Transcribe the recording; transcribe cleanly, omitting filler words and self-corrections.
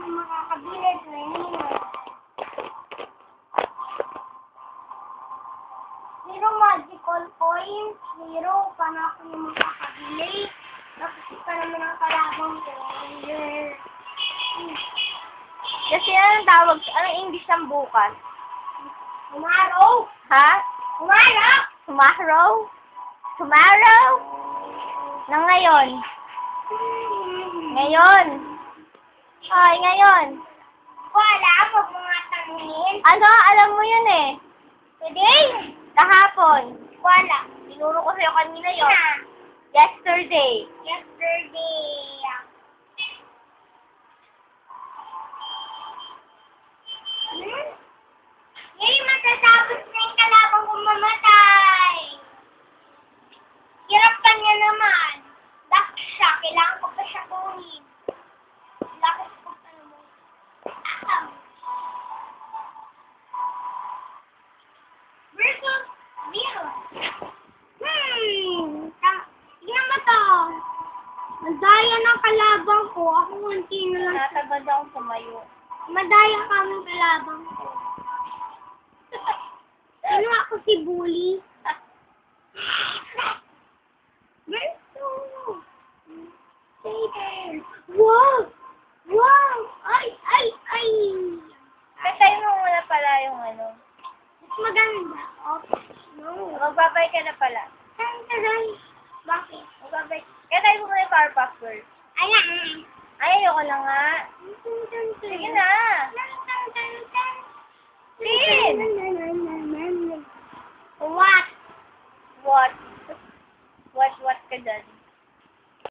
yung makakabili. 0 magical coins. 0. Paano ako yung makakabili? Tapos pa naman ang kalabang ko. Kasi anong tawag? Anong English ng bukas? Tomorrow. Ha? Tomorrow. Tomorrow? Tomorrow? Na ngayon? Ngayon? Ay, ngayon. Wala. Huwag mo nga tanungin. Ano? Alam mo yun eh. Today? Kahapon. Wala. Tinuro ko sa'yo kanina yun. Yesterday. Yesterday. Ngayon matatapos na yung kalabang kong mamatay. Hirap pa niya naman. Dak siya. Kailangan ko pa siya kunin. Lakit ko pa naman. Versus zero. Tingnan mo to. Madaya ng kalabang ko. Ako kunti na lang. Natabad akong tumayo. Madaya kami kalabang ko. Ano ako si Bully? Verso. Wow! Wow! Ay! Patay mo muna pala yung ano. Mas maganda. Okay. No. Magbabay ka na pala. Bakit? Magbabay. Katay mo muna yung Powerpuff Girls. Ayan. Ay, ayoko na nga. Sige na. Sin! What? What? What ka dyan?